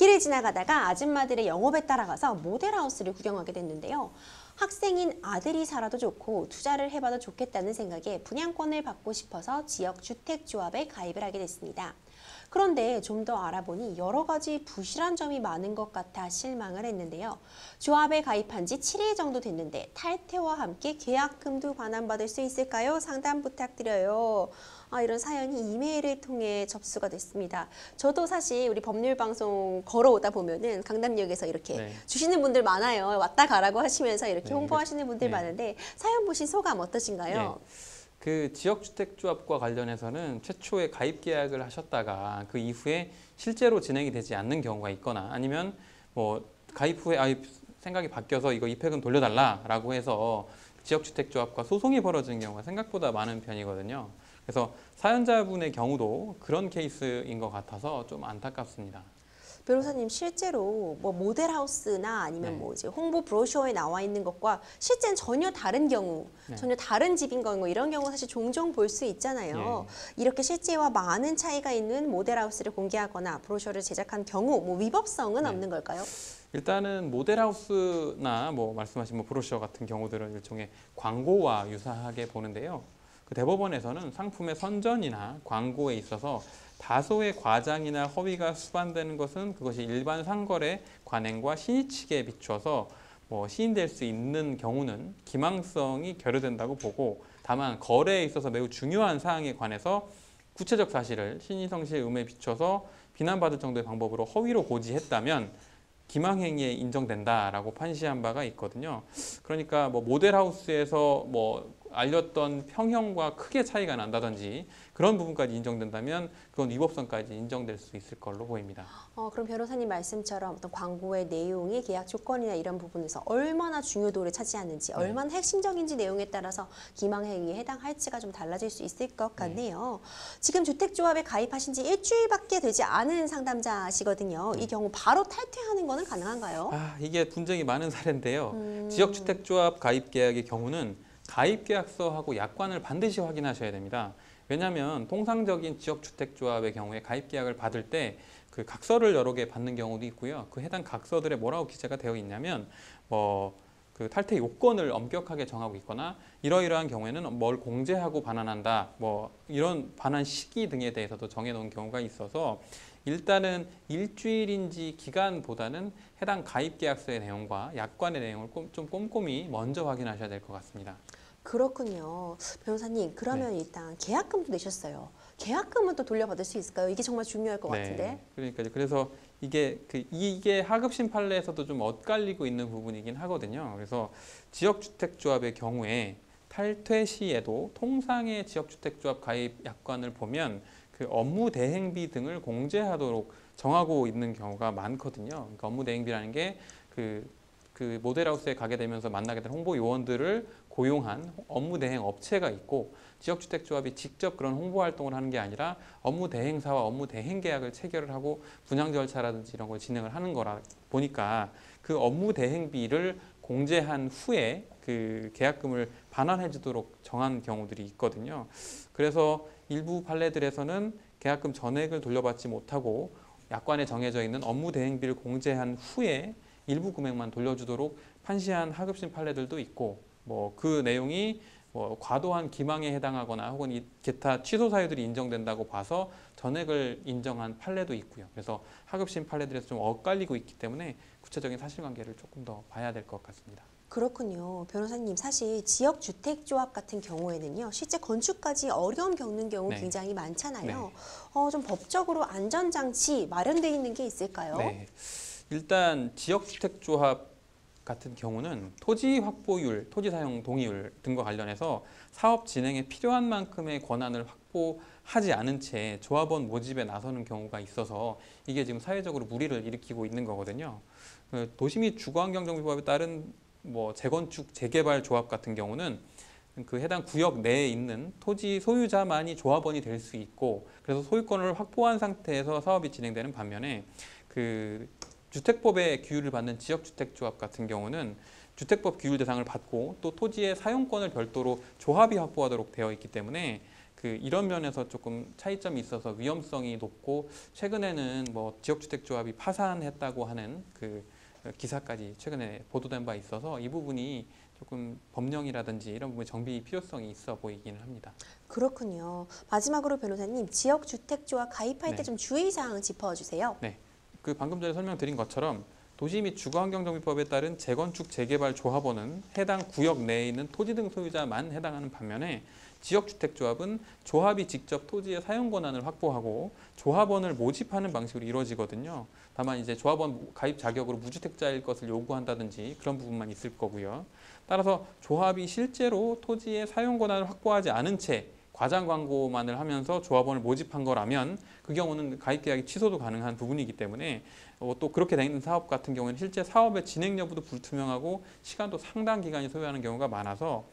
길을 지나가다가 아줌마들의 영업에 따라가서 모델하우스를 구경하게 됐는데요. 학생인 아들이 살아도 좋고 투자를 해봐도 좋겠다는 생각에 분양권을 받고 싶어서 지역주택조합에 가입을 하게 됐습니다. 그런데 좀 더 알아보니 여러 가지 부실한 점이 많은 것 같아 실망을 했는데요. 조합에 가입한 지 7일 정도 됐는데 탈퇴와 함께 계약금도 반환받을 수 있을까요? 상담 부탁드려요. 이런 사연이 이메일을 통해 접수가 됐습니다. 저도 사실 우리 법률방송 걸어오다 보면은 강남역에서 이렇게 주시는 분들 많아요. 왔다 가라고 하시면서 이렇게 홍보하시는 분들 많은데 사연 보신 소감 어떠신가요? 그 지역주택조합과 관련해서는 최초에 가입 계약을 하셨다가 그 이후에 실제로 진행이 되지 않는 경우가 있거나 아니면 뭐 가입 후에 생각이 바뀌어서 이거 입회금 돌려달라라고 해서 지역주택조합과 소송이 벌어지는 경우가 생각보다 많은 편이거든요. 그래서 사연자분의 경우도 그런 케이스인 것 같아서 좀 안타깝습니다. 변호사님 실제로 뭐 모델하우스나 아니면 뭐 이제 홍보 브로셔에 나와 있는 것과 실제는 전혀 다른 경우, 전혀 다른 집인 경우 이런 경우 사실 종종 볼 수 있잖아요. 이렇게 실제와 많은 차이가 있는 모델하우스를 공개하거나 브로셔를 제작한 경우 뭐 위법성은 없는 걸까요? 일단은 모델하우스나 뭐 말씀하신 뭐 브로셔 같은 경우들은 일종의 광고와 유사하게 보는데요. 그 대법원에서는 상품의 선전이나 광고에 있어서 다소의 과장이나 허위가 수반되는 것은 그것이 일반 상거래 관행과 신의칙에 비추어서 뭐 시인될 수 있는 경우는 기망성이 결여된다고 보고 다만 거래에 있어서 매우 중요한 사항에 관해서 구체적 사실을 신의성시의 의무에 비춰서 비난받을 정도의 방법으로 허위로 고지했다면 기망행위에 인정된다라고 판시한 바가 있거든요. 그러니까 뭐 모델하우스에서 뭐 알렸던 평형과 크게 차이가 난다든지 그런 부분까지 인정된다면 그건 위법성까지 인정될 수 있을 걸로 보입니다. 그럼 변호사님 말씀처럼 어떤 광고의 내용이 계약 조건이나 이런 부분에서 얼마나 중요도를 차지하는지 얼마나 핵심적인지 내용에 따라서 기망행위에 해당할지가 좀 달라질 수 있을 것 같네요. 지금 주택조합에 가입하신 지 일주일밖에 되지 않은 상담자시거든요. 이 경우 바로 탈퇴하는 거는 가능한가요? 이게 분쟁이 많은 사례인데요. 지역주택조합 가입 계약의 경우는 가입계약서하고 약관을 반드시 확인하셔야 됩니다. 왜냐하면 통상적인 지역주택조합의 경우에 가입계약을 받을 때 그 각서를 여러 개 받는 경우도 있고요. 그 해당 각서들에 뭐라고 기재가 되어 있냐면 그 탈퇴 요건을 엄격하게 정하고 있거나 이러이러한 경우에는 뭘 공제하고 반환한다. 뭐 이런 반환 시기 등에 대해서도 정해놓은 경우가 있어서 일단은 일주일인지 기간보다는 해당 가입계약서의 내용과 약관의 내용을 좀 꼼꼼히 먼저 확인하셔야 될 것 같습니다. 그렇군요. 변호사님, 그러면 일단 계약금도 내셨어요. 계약금은 또 돌려받을 수 있을까요? 이게 정말 중요할 것 같은데. 그래서 이게 하급심 판례에서도 좀 엇갈리고 있는 부분이긴 하거든요. 그래서 지역주택조합의 경우에 탈퇴 시에도 통상의 지역주택조합 가입 약관을 보면 그 업무 대행비 등을 공제하도록 정하고 있는 경우가 많거든요. 그러니까 업무 대행비라는 게 그 모델하우스에 가게 되면서 만나게 된 홍보 요원들을 고용한 업무 대행 업체가 있고 지역주택조합이 직접 그런 홍보 활동을 하는 게 아니라 업무 대행사와 업무 대행 계약을 체결을 하고 분양 절차라든지 이런 걸 진행을 하는 거라 보니까 그 업무 대행비를 공제한 후에 그 계약금을 반환해 주도록 정한 경우들이 있거든요. 그래서 일부 판례들에서는 계약금 전액을 돌려받지 못하고 약관에 정해져 있는 업무 대행비를 공제한 후에 일부 금액만 돌려주도록 판시한 하급심 판례들도 있고 뭐 그 내용이 뭐 과도한 기망에 해당하거나 혹은 기타 취소 사유들이 인정된다고 봐서 전액을 인정한 판례도 있고요. 그래서 하급심 판례들에서 좀 엇갈리고 있기 때문에 구체적인 사실관계를 조금 더 봐야 될 것 같습니다. 그렇군요. 변호사님, 사실 지역주택조합 같은 경우에는요. 실제 건축까지 어려움 겪는 경우 굉장히 많잖아요. 좀 법적으로 안전장치 마련되어 있는 게 있을까요? 일단 지역주택조합 같은 경우는 토지 확보율, 토지 사용 동의율 등과 관련해서 사업 진행에 필요한 만큼의 권한을 확보하지 않은 채 조합원 모집에 나서는 경우가 있어서 이게 지금 사회적으로 물의를 일으키고 있는 거거든요. 도시 및 주거환경정비법에 따른 뭐 재건축, 재개발 조합 같은 경우는 그 해당 구역 내에 있는 토지 소유자만이 조합원이 될 수 있고 그래서 소유권을 확보한 상태에서 사업이 진행되는 반면에 그 주택법의 규율을 받는 지역주택조합 같은 경우는 주택법 규율 대상을 받고 또 토지의 사용권을 별도로 조합이 확보하도록 되어 있기 때문에 이런 면에서 조금 차이점이 있어서 위험성이 높고 최근에는 뭐 지역주택조합이 파산했다고 하는 기사까지 최근에 보도된 바 있어서 이 부분이 조금 법령이라든지 이런 부분 정비 필요성이 있어 보이기는 합니다. 그렇군요. 마지막으로 변호사님, 지역주택조합 가입할 네. 때 좀 주의사항 짚어주세요. 네, 방금 전에 설명드린 것처럼 도시 및 주거환경정비법에 따른 재건축 재개발 조합원은 해당 구역 내에 있는 토지 등 소유자만 해당하는 반면에 지역주택조합은 조합이 직접 토지의 사용 권한을 확보하고 조합원을 모집하는 방식으로 이루어지거든요. 다만 이제 조합원 가입 자격으로 무주택자일 것을 요구한다든지 그런 부분만 있을 거고요. 따라서 조합이 실제로 토지의 사용 권한을 확보하지 않은 채 과장 광고만을 하면서 조합원을 모집한 거라면 그 경우는 가입 계약이 취소도 가능한 부분이기 때문에 또 그렇게 된 사업 같은 경우는 실제 사업의 진행 여부도 불투명하고 시간도 상당 기간이 소요하는 경우가 많아서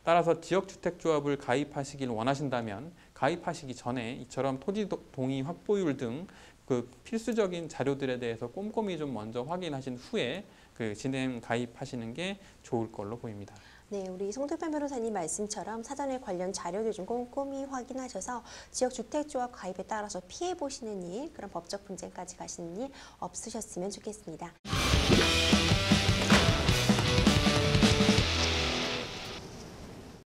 따라서 지역주택조합을 가입하시길 원하신다면 가입하시기 전에 이처럼 토지 동의 확보율 등 필수적인 자료들에 대해서 꼼꼼히 좀 먼저 확인하신 후에 진행 가입하시는 게 좋을 걸로 보입니다. 네, 우리 송특편 변호사님 말씀처럼 사전에 관련 자료들 좀 꼼꼼히 확인하셔서 지역주택조합 가입에 따라서 피해 보시는 일, 그런 법적 분쟁까지 가시는 일 없으셨으면 좋겠습니다.